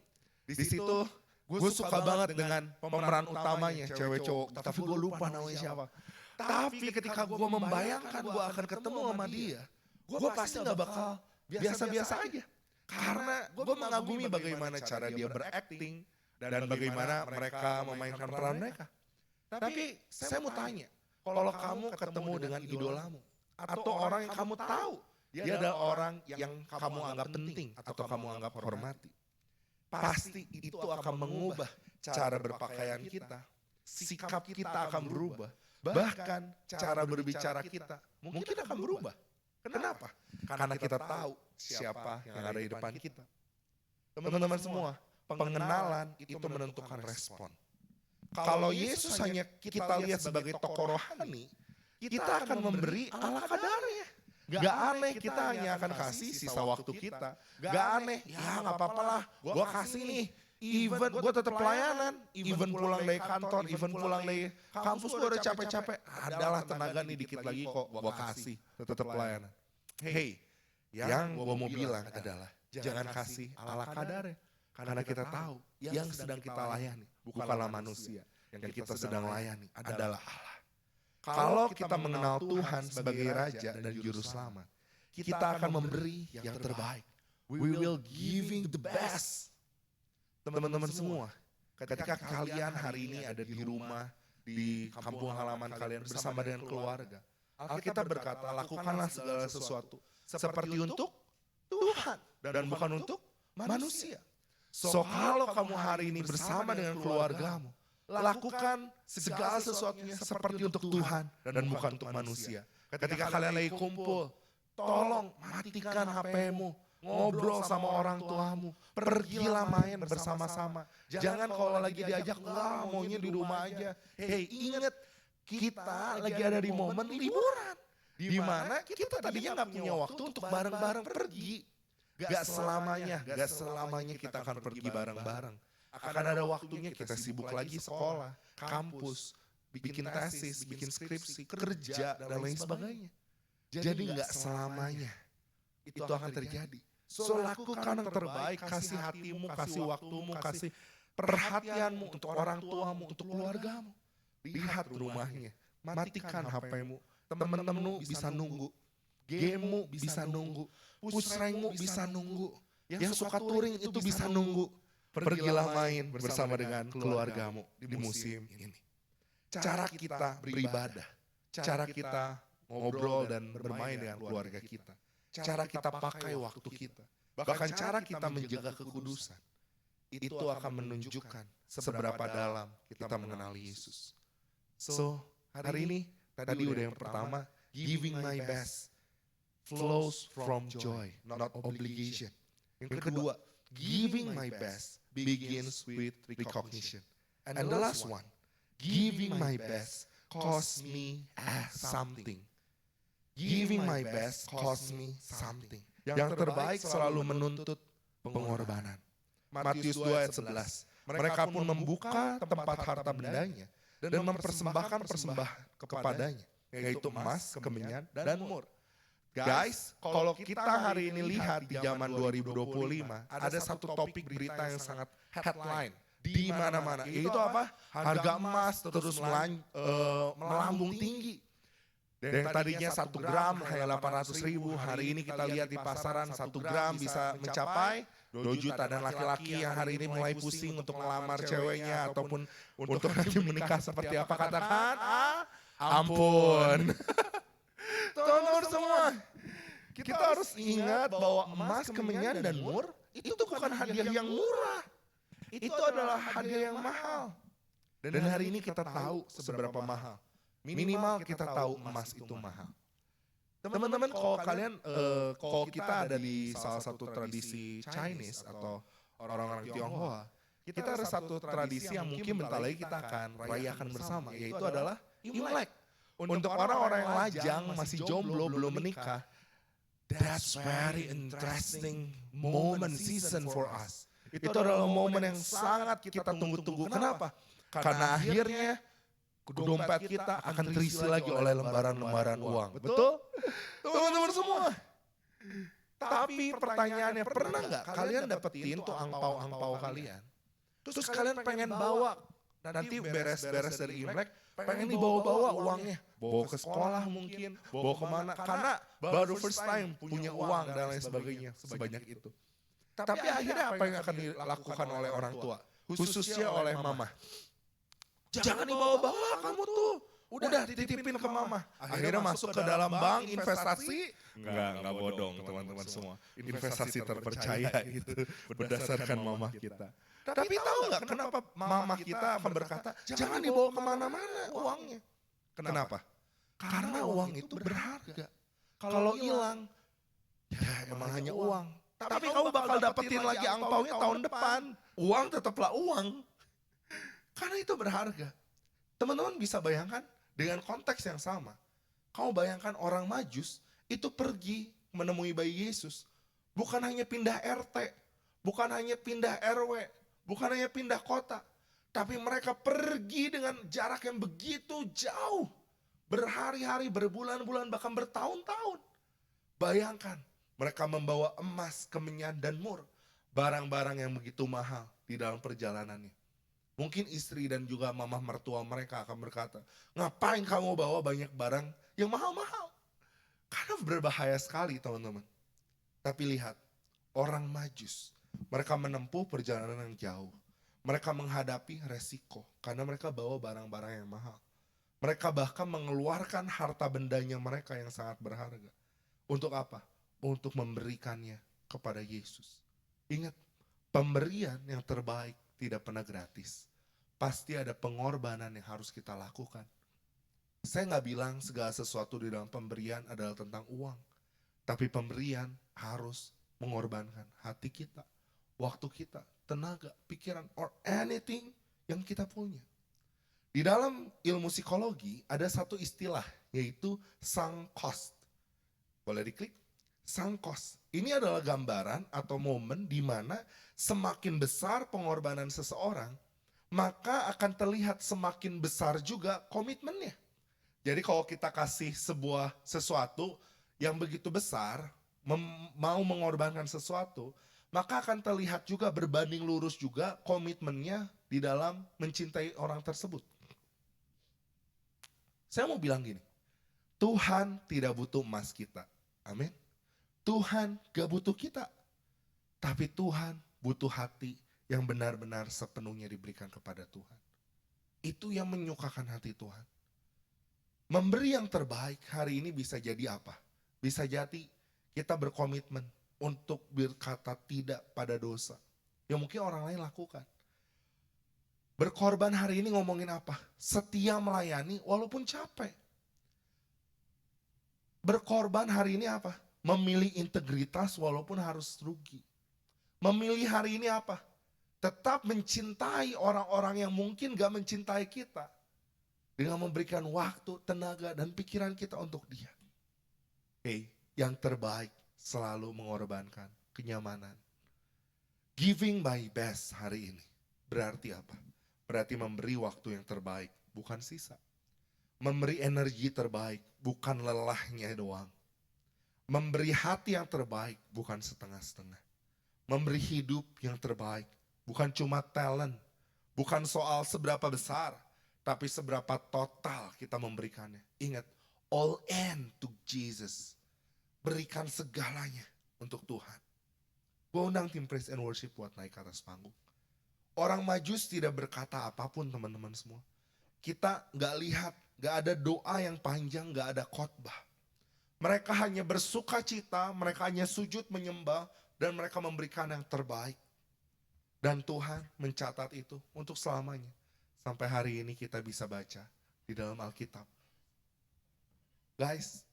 Di situ gue suka banget dengan pemeran utamanya, cewek cowok. Tapi gue lupa namanya siapa. Tapi ketika gue membayangkan gue akan ketemu sama dia, gue pasti gak bakal biasa-biasa aja. Karena gue mengagumi bagaimana cara dia berakting dan bagaimana mereka memainkan peran mereka. Tapi saya mau tanya, kalau kamu ketemu dengan idolamu atau orang yang kamu tahu, dia adalah orang yang kamu anggap penting atau kamu anggap hormati. Pasti itu akan mengubah cara berpakaian kita, sikap kita akan berubah, bahkan cara berbicara kita mungkin akan berubah. Kenapa? Karena kita tahu siapa yang ada di depan kita. Teman-teman semua, pengenalan itu menentukan respon. Kalau Yesus hanya kita lihat sebagai tokoh rohani, kita akan memberi ala kadarnya. Gak aneh kita hanya akan kasih sisa waktu kita. Gak aneh, ya gak apa-apa lah, gue kasih nih. Even gue tetap pelayanan, even pulang dari kantor, even pulang dari kampus gue udah capek-capek. Adalah tenaga nih dikit lagi kok gue kasih, tetap pelayanan. Hey, yang gue mau bilang adalah jangan kasih ala kadarnya. Karena kita tahu yang sedang kita layani bukanlah manusia. Yang kita sedang layani adalah Allah. Kalau kita mengenal Tuhan sebagai Raja dan Juru Selamat, kita akan memberi yang terbaik. We will giving the best. Teman-teman semua, ketika kalian hari ini ada di rumah, di kampung halaman kalian bersama dengan keluarga, Alkitab berkata, lakukanlah segala sesuatu seperti untuk Tuhan dan bukan untuk manusia. So kalau kamu hari ini bersama dengan keluargamu, lakukan segala sesuatunya seperti untuk Tuhan dan bukan untuk manusia. Ketika kalian lagi kumpul, tolong matikan HP-mu, ngobrol sama orang tuamu, pergilah main bersama-sama. Jangan kalau lagi diajak, wah maunya di rumah aja. Hei, ingat kita lagi ada di momen liburan, di mana kita tadinya nggak punya waktu untuk bareng-bareng pergi. Gak selamanya kita akan pergi bareng-bareng. Akan ada waktunya kita sibuk lagi sekolah, kampus, bikin tesis, bikin skripsi, kerja, dan lain sebagainya. Jadi gak selamanya itu akan terjadi. So lakukan yang terbaik, kasih hatimu, kasih waktumu, kasih perhatianmu untuk orang tuamu, untuk keluargamu. Lihat rumahnya, matikan HP-mu, teman-temanmu bisa nunggu. Gamemu bisa nunggu, pusrengmu bisa nunggu, yang suka touring itu bisa nunggu. Pergilah main bersama dengan keluargamu di musim ini. Cara kita beribadah, cara kita ngobrol dan bermain dengan keluarga kita, cara kita pakai waktu kita, bahkan cara kita menjaga kekudusan, itu akan menunjukkan seberapa dalam kita mengenal Yesus. So, hari ini tadi udah yang pertama, giving my best flows from joy, not obligation. Yang kedua, giving my best begins with recognition. And the last one, giving my best costs me something. Giving my best costs me something. Yang terbaik selalu menuntut pengorbanan. Matius 2 ayat 11. Mereka pun membuka tempat harta bendanya dan mempersembahkan persembahan kepadanya, yaitu emas, kemenyan, dan mur. Guys, kalau kita hari ini lihat di zaman 2025, ada satu topik berita yang sangat headline di mana-mana. Yaitu apa? Harga emas terus melambung tinggi. Dan yang tadinya 1 gram hanya 800.000, hari ini kita lihat di pasaran 1 gram bisa mencapai 2 juta. Dan laki-laki yang hari ini mulai pusing untuk melamar ceweknya ataupun untuk nanti menikah seperti apa, katakan, ampun. Teman-teman semua, kita harus ingat bahwa emas, kemenyan, dan mur itu bukan hadiah yang murah. Itu adalah hadiah yang mahal. Dan hari ini kita tahu seberapa mahal. Minimal kita tahu emas itu mahal. Teman-teman, kalau kita ada di salah satu tradisi Chinese atau orang-orang Tionghoa, kita ada satu tradisi yang mungkin bentar lagi kita akan rayakan bersama, yaitu adalah Imlek. Untuk orang-orang yang lajang, masih jomblo, belum menikah, that's very interesting moment season for us. Itu adalah momen yang sangat kita tunggu-tunggu. Kenapa? Karena akhirnya dompet kita akan terisi lagi oleh lembaran-lembaran uang. Betul? Teman-teman semua. Tapi pertanyaannya, pernah nggak kalian dapetin tuh angpau-angpau kalian? Terus kalian pengen bawa, nanti beres-beres dari Imlek, pengen dibawa-bawa uangnya. Bawa ke sekolah mungkin, bawa kemana. Karena baru first time punya uang dan lain sebagainya, sebanyak itu. Tapi akhirnya apa yang akan dilakukan oleh orang tua? Khususnya oleh mama. Jangan dibawa-bawa kamu tuh. Udah dititipin ke mama. Akhirnya masuk ke dalam bank investasi. Enggak bodong teman-teman semua. Investasi terpercaya gitu. Berdasarkan mama kita. Tapi tahu nggak kenapa mama kita akan berkata, jangan dibawa kemana-mana uangnya. Kenapa? Karena uang itu berharga. Kalau hilang, ya emang hanya uang. Tapi kamu bakal dapetin lagi angpaunya tahun depan. Uang tetaplah uang. Karena itu berharga. Teman-teman bisa bayangkan dengan konteks yang sama. Kamu bayangkan orang Majus itu pergi menemui bayi Yesus. Bukan hanya pindah RT, bukan hanya pindah RW, bukan hanya pindah kota. Tapi mereka pergi dengan jarak yang begitu jauh. Berhari-hari, berbulan-bulan, bahkan bertahun-tahun. Bayangkan, mereka membawa emas, kemenyan, dan mur. Barang-barang yang begitu mahal di dalam perjalanannya. Mungkin istri dan juga mama mertua mereka akan berkata, ngapain kamu bawa banyak barang yang mahal-mahal? Karena berbahaya sekali teman-teman. Tapi lihat, orang Majus, mereka menempuh perjalanan yang jauh. Mereka menghadapi resiko karena mereka bawa barang-barang yang mahal. Mereka bahkan mengeluarkan harta bendanya mereka yang sangat berharga. Untuk apa? Untuk memberikannya kepada Yesus. Ingat, pemberian yang terbaik tidak pernah gratis. Pasti ada pengorbanan yang harus kita lakukan. Saya nggak bilang segala sesuatu di dalam pemberian adalah tentang uang. Tapi pemberian harus mengorbankan hati kita, waktu kita, tenaga, pikiran, or anything yang kita punya. Di dalam ilmu psikologi ada satu istilah yaitu sunk cost. Boleh diklik? Sunk cost. Ini adalah gambaran atau momen di mana semakin besar pengorbanan seseorang, maka akan terlihat semakin besar juga komitmennya. Jadi kalau kita kasih sebuah sesuatu yang begitu besar, mau mengorbankan sesuatu, maka akan terlihat juga berbanding lurus juga komitmennya di dalam mencintai orang tersebut. Saya mau bilang gini, Tuhan tidak butuh emas kita. Amin. Tuhan gak butuh kita. Tapi Tuhan butuh hati yang benar-benar sepenuhnya diberikan kepada Tuhan. Itu yang menyukakan hati Tuhan. Memberi yang terbaik hari ini bisa jadi apa? Bisa jadi kita berkomitmen untuk berkata tidak pada dosa. Yang mungkin orang lain lakukan. Berkorban hari ini ngomongin apa? Setia melayani walaupun capek. Berkorban hari ini apa? Memilih integritas walaupun harus rugi. Memilih hari ini apa? Tetap mencintai orang-orang yang mungkin gak mencintai kita. Dengan memberikan waktu, tenaga, dan pikiran kita untuk dia. Yang terbaik selalu mengorbankan kenyamanan. Giving my best hari ini. Berarti apa? Berarti memberi waktu yang terbaik, bukan sisa. Memberi energi terbaik, bukan lelahnya doang. Memberi hati yang terbaik, bukan setengah-setengah. Memberi hidup yang terbaik, bukan cuma talent. Bukan soal seberapa besar, tapi seberapa total kita memberikannya. Ingat, all in to Jesus. Berikan segalanya untuk Tuhan. Gue undang tim praise and worship buat naik ke atas panggung. Orang Majus tidak berkata apapun teman-teman semua. Kita gak lihat, gak ada doa yang panjang, gak ada khotbah. Mereka hanya bersuka cita, mereka hanya sujud menyembah, dan mereka memberikan yang terbaik. Dan Tuhan mencatat itu untuk selamanya. Sampai hari ini kita bisa baca di dalam Alkitab. Guys,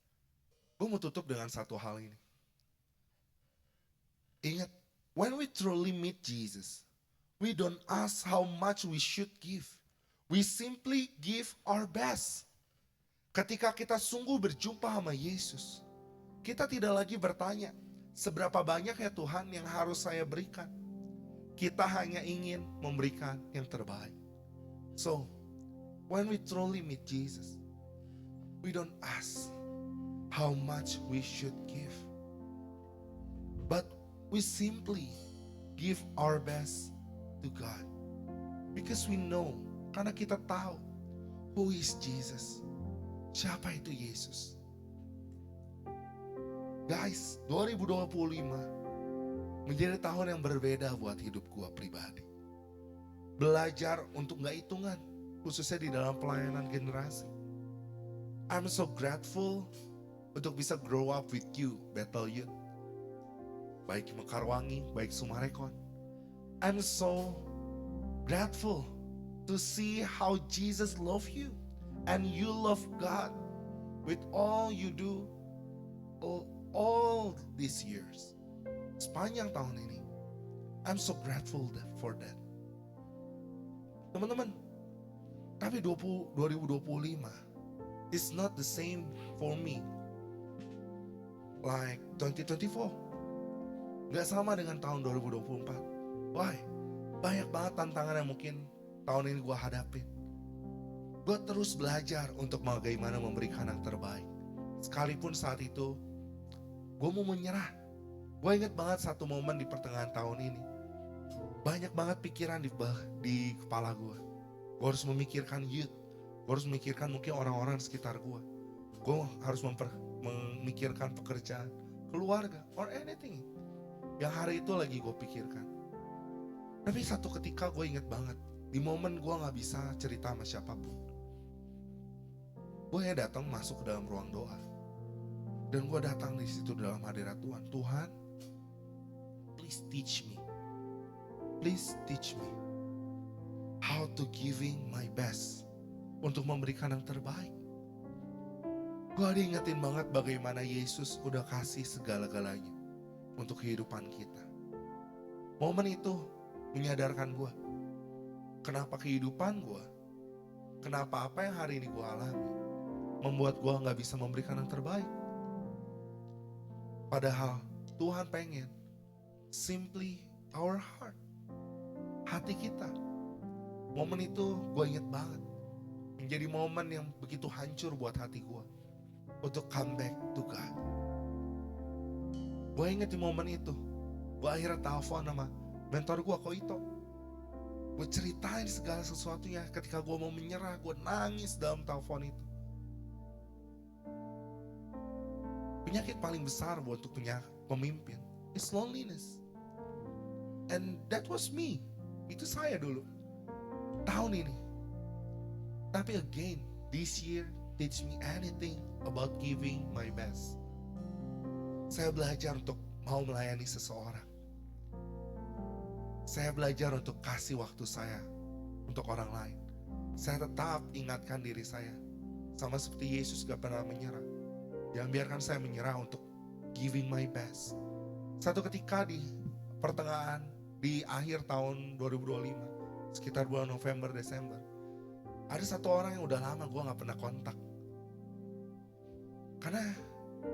gue mau tutup dengan satu hal ini. Ingat, when we truly meet Jesus, we don't ask how much we should give. We simply give our best. Ketika kita sungguh berjumpa sama Yesus, kita tidak lagi bertanya, seberapa banyak ya Tuhan yang harus saya berikan? Kita hanya ingin memberikan yang terbaik. So, when we truly meet Jesus, we don't ask how much we should give. But we simply give our best to God. Because we know, karena kita tahu who is Jesus. Siapa itu Yesus? Guys, 2025 menjadi tahun yang berbeda buat hidup gua pribadi. Belajar untuk gak hitungan, khususnya di dalam pelayanan generasi. I'm so grateful untuk bisa grow up with you, Bethel Youth. Baik Mekarwangi, baik Sumarekon. I'm so grateful to see how Jesus love you and you love God with all you do all these years. Sepanjang tahun ini. I'm so grateful for that. Teman-teman, tapi 2025 is not the same for me like 2024. Gak sama dengan tahun 2024. Why? Banyak banget tantangan yang mungkin tahun ini gue hadapin. Gue terus belajar untuk bagaimana memberikan yang terbaik. Sekalipun saat itu gue mau menyerah. Gue inget banget satu momen di pertengahan tahun ini. Banyak banget pikiran di kepala gue. Gue harus memikirkan youth. Gue harus memikirkan mungkin orang-orang di sekitar gue. Gue harus memikirkan pekerjaan, keluarga, or anything yang hari itu lagi gue pikirkan. Tapi satu ketika gue inget banget, di momen gue gak bisa cerita sama siapapun, gue datang masuk ke dalam ruang doa. Dan gue datang di situ dalam hadirat Tuhan. Tuhan, please teach me. Please teach me how to giving my best, untuk memberikan yang terbaik. Gue diingetin banget bagaimana Yesus udah kasih segala-galanya untuk kehidupan kita. Momen itu menyadarkan gue, kenapa kehidupan gue, kenapa apa yang hari ini gue alami, membuat gue gak bisa memberikan yang terbaik. Padahal Tuhan pengen simply our heart, hati kita. Momen itu gue inget banget, menjadi momen yang begitu hancur buat hati gue untuk come back to God. Gue inget di momen itu, gue akhirnya telepon sama mentor gue, Koito. Gue ceritain segala sesuatunya. Ketika gue mau menyerah, gue nangis dalam telepon itu. Penyakit paling besar buat untuk pemimpin is loneliness. And that was me. Itu saya dulu, tahun ini. Tapi again, this year teach me anything about giving my best. Saya belajar untuk mau melayani seseorang. Saya belajar untuk kasih waktu saya untuk orang lain. Saya tetap ingatkan diri saya, sama seperti Yesus gak pernah menyerah. Jangan biarkan saya menyerah untuk giving my best. Satu ketika di pertengahan, di akhir tahun 2025, sekitar bulan November, Desember, ada satu orang yang udah lama gue gak pernah kontak. Karena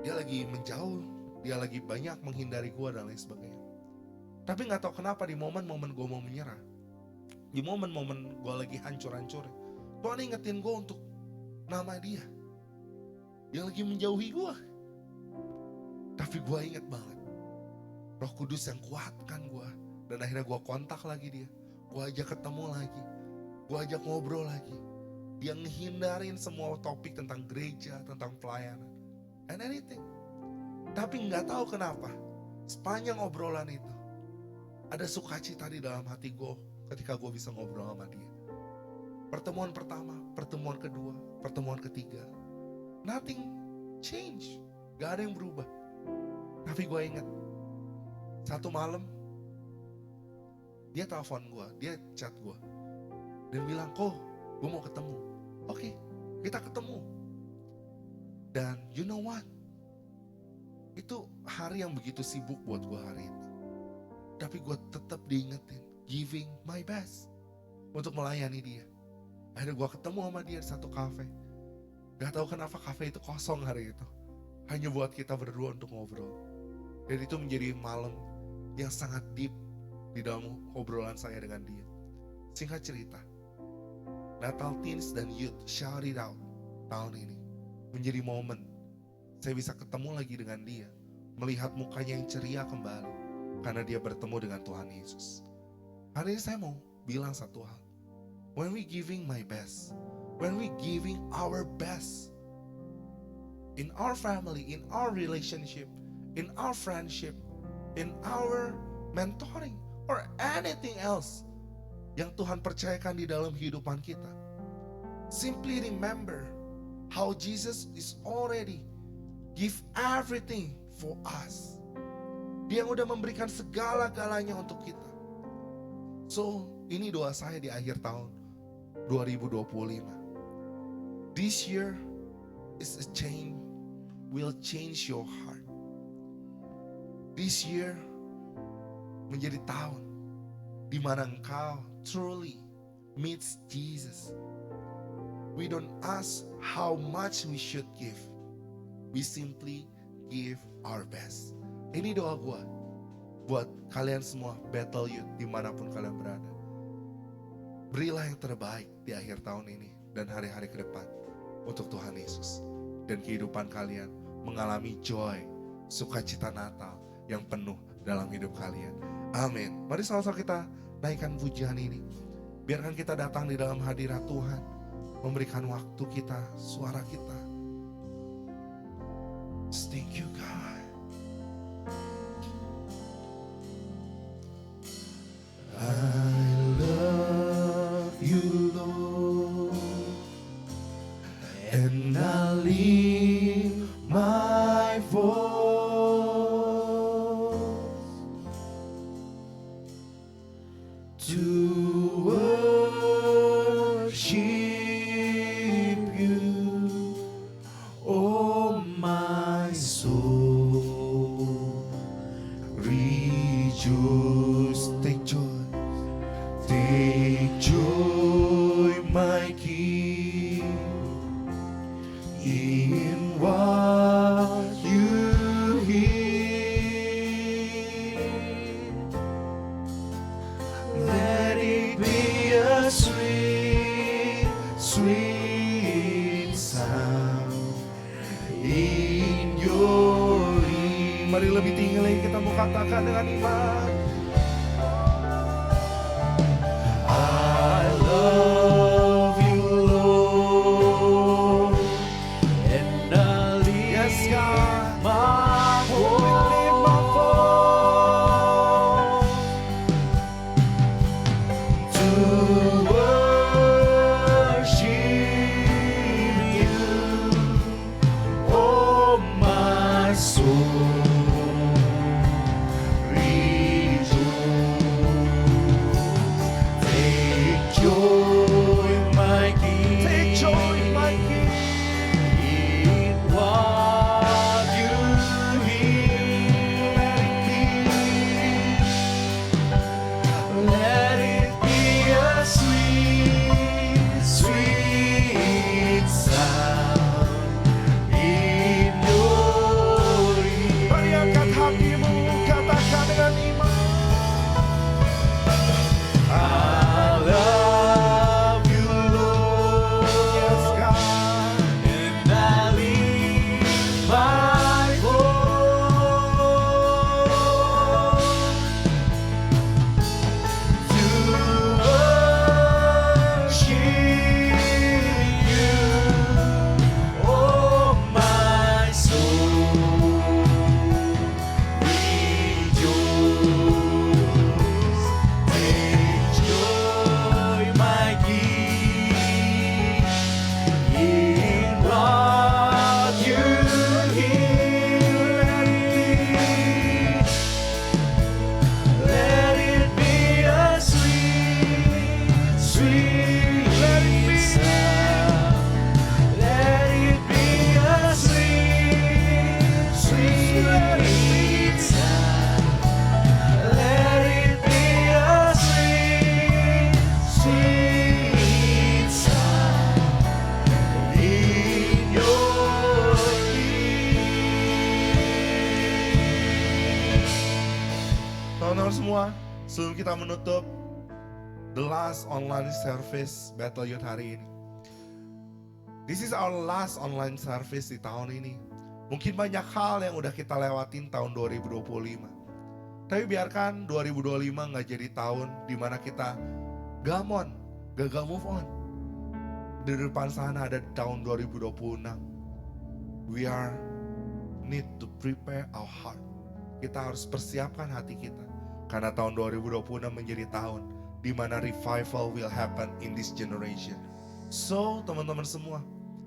dia lagi menjauh, dia lagi banyak menghindari gue dan lain sebagainya. Tapi gak tahu kenapa di momen-momen gue mau menyerah, di momen-momen gue lagi hancur-hancur, Tuhan ingetin gue untuk nama dia yang lagi menjauhi gue. Tapi gue inget banget, Roh Kudus yang kuatkan gue. Dan akhirnya gue kontak lagi dia, gue ajak ketemu lagi, gue ajak ngobrol lagi. Dia ngehindarin semua topik tentang gereja, tentang pelayanan, and anything. Tapi gak tahu kenapa, sepanjang obrolan itu ada sukacita di dalam hati gue ketika gue bisa ngobrol sama dia. Pertemuan pertama, pertemuan kedua, pertemuan ketiga, nothing change, gak ada yang berubah. Tapi gue ingat, satu malam dia telepon gue, dia chat gue, dan bilang, "Ko, gue mau ketemu." Oke, kita ketemu. Dan you know what? Itu hari yang begitu sibuk buat gue hari itu. Tapi gue tetap diingetin, giving my best untuk melayani dia. Akhirnya gue ketemu sama dia di satu kafe. Gak tahu kenapa kafe itu kosong hari itu, hanya buat kita berdua untuk ngobrol. Dan itu menjadi malam yang sangat deep di dalam obrolan saya dengan dia. Singkat cerita, Natal Teens dan Youth Shout It Out tahun ini menjadi momen saya bisa ketemu lagi dengan dia, melihat mukanya yang ceria kembali karena dia bertemu dengan Tuhan Yesus. Hari ini saya mau bilang satu hal. When we giving my best, when we giving our best in our family, in our relationship, in our friendship, in our mentoring, or anything else yang Tuhan percayakan di dalam kehidupan kita, simply remember how Jesus is already give everything for us. Dia yang udah memberikan segala-galanya untuk kita. So, ini doa saya di akhir tahun 2025. This year is a change, will change your heart. This year menjadi tahun di mana engkau truly meets Jesus. We don't ask how much we should give. We simply give our best. Ini doa gue buat kalian semua Battle Youth dimanapun kalian berada. Berilah yang terbaik di akhir tahun ini dan hari-hari ke depan untuk Tuhan Yesus. Dan kehidupan kalian mengalami joy, sukacita Natal yang penuh dalam hidup kalian. Amin. Mari sama-sama kita naikkan pujian ini. Biarkan kita datang di dalam hadirat Tuhan, memberikan waktu kita, suara kita. Thank you God. I love you Lord, and I lift my voice to worship you, oh my soul. Rejoice, take joy, my King, in what you hear. Let it be a sweet, sweet sound in your ear. Mari lebih tinggi lagi kita mau katakan dengan iman. I love you Lord, and I lift my voice to worship you, oh my soul. kita menutup the last online service Battle Youth hari ini. This is our last online service di tahun ini. Mungkin banyak hal yang udah kita lewatin tahun 2025. Tapi biarkan 2025 gak jadi tahun dimana kita gagal move on. Di depan sana ada tahun 2026. We are need to prepare our heart. Kita harus persiapkan hati kita. Karena tahun 2026 menjadi tahun di mana revival will happen in this generation. So teman-teman semua,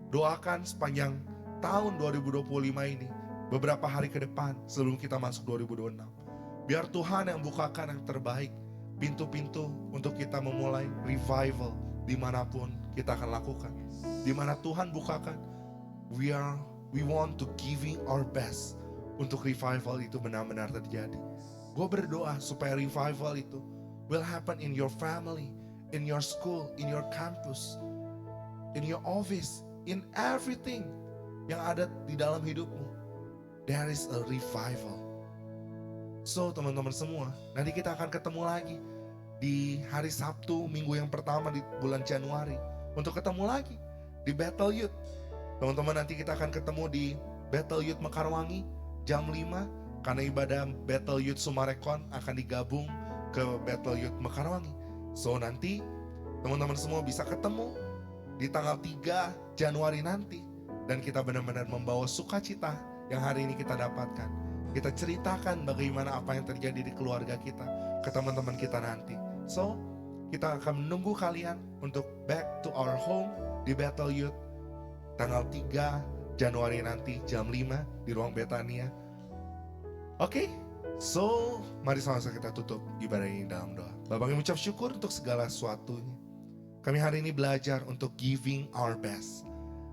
doakan sepanjang tahun 2025 ini, beberapa hari ke depan sebelum kita masuk 2026. Biar Tuhan yang bukakan yang terbaik, pintu-pintu untuk kita memulai revival dimanapun kita akan lakukan. Dimana Tuhan bukakan, we want to giving our best untuk revival itu benar-benar terjadi. Gue berdoa supaya revival itu will happen in your family, in your school, in your campus, in your office, in everything yang ada di dalam hidupmu. There is a revival. So teman-teman semua, nanti kita akan ketemu lagi di hari Sabtu minggu yang pertama di bulan Januari untuk ketemu lagi di Battle Youth. Teman-teman, nanti kita akan ketemu di Battle Youth Mekarwangi jam 5 karena ibadah Battle Youth Sumarekon akan digabung ke Battle Youth Mekarwangi. So nanti teman-teman semua bisa ketemu di tanggal 3 Januari nanti dan kita benar-benar membawa sukacita yang hari ini kita dapatkan. Kita ceritakan bagaimana apa yang terjadi di keluarga kita ke teman-teman kita nanti. So, kita akan menunggu kalian untuk back to our home di Battle Youth tanggal 3 Januari nanti jam 5 di ruang Betania. Oke, so mari sama-sama kita tutup ibadah ini dalam doa. Bapak kami ucap syukur untuk segala sesuatunya. Kami hari ini belajar untuk giving our best.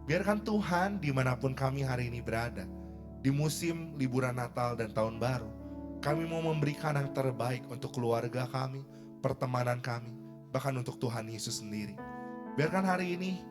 Biarkan Tuhan dimanapun kami hari ini berada, di musim liburan Natal dan Tahun Baru, kami mau memberikan yang terbaik untuk keluarga kami, pertemanan kami, bahkan untuk Tuhan Yesus sendiri. Biarkan hari ini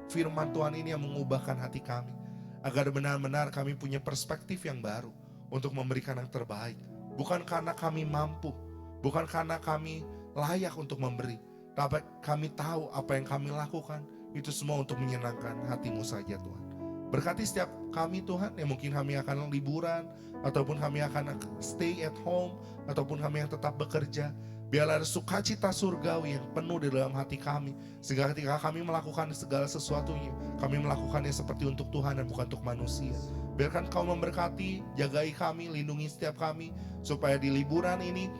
firman Tuhan ini yang mengubahkan hati kami, agar benar-benar kami punya perspektif yang baru untuk memberikan yang terbaik. Bukan karena kami mampu, bukan karena kami layak untuk memberi, tapi kami tahu apa yang kami lakukan itu semua untuk menyenangkan hati-Mu saja Tuhan. Berkati setiap kami Tuhan yang mungkin kami akan liburan, ataupun kami akan stay at home, ataupun kami yang tetap bekerja. Biarlah ada sukacita surgawi yang penuh di dalam hati kami. Sehingga ketika kami melakukan segala sesuatunya, kami melakukannya seperti untuk Tuhan dan bukan untuk manusia. Biarkan Kau memberkati, jagai kami, lindungi setiap kami, supaya di liburan ini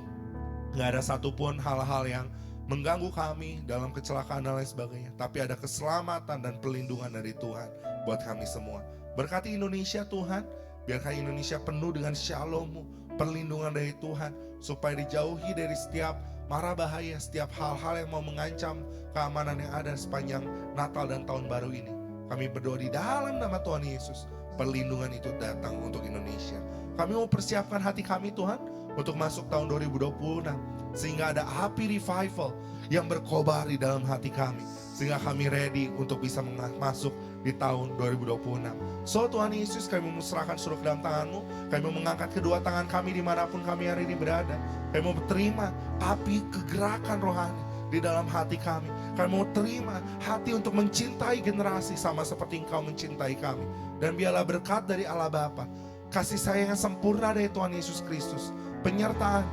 gak ada satupun hal-hal yang mengganggu kami dalam kecelakaan dan lain sebagainya. Tapi ada keselamatan dan perlindungan dari Tuhan buat kami semua. Berkati Indonesia Tuhan, biarkan Indonesia penuh dengan shalom-Mu, perlindungan dari Tuhan, supaya dijauhi dari setiap mara bahaya, setiap hal-hal yang mau mengancam keamanan yang ada sepanjang Natal dan Tahun Baru ini. Kami berdoa di dalam nama Tuhan Yesus, perlindungan itu datang untuk Indonesia. Kami mau persiapkan hati kami Tuhan untuk masuk tahun 2026, sehingga ada api revival yang berkobar di dalam hati kami, sehingga kami ready untuk bisa masuk di tahun 2026. So Tuhan Yesus, kami menyerahkan seluruh dalam tangan-Mu. Kami mau mengangkat kedua tangan kami dimanapun kami hari ini berada. Kami mau terima api kegerakan rohani di dalam hati kami. Kami mau terima hati untuk mencintai generasi sama seperti Engkau mencintai kami. Dan biarlah berkat dari Allah Bapa, kasih sayang yang sempurna dari Tuhan Yesus Kristus, penyertaan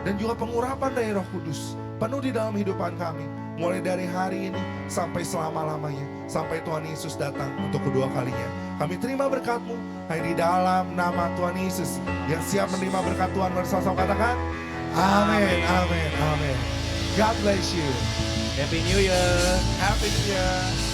dan juga pengurapan dari Roh Kudus penuh di dalam hidupan kami, mulai dari hari ini sampai selama-lamanya, sampai Tuhan Yesus datang untuk kedua kalinya. Kami terima berkat-Mu hanya di dalam nama Tuhan Yesus. Yang siap menerima berkat Tuhan bersama-sama katakan amin, amin, amin. God bless you. Happy New Year. Happy New Year.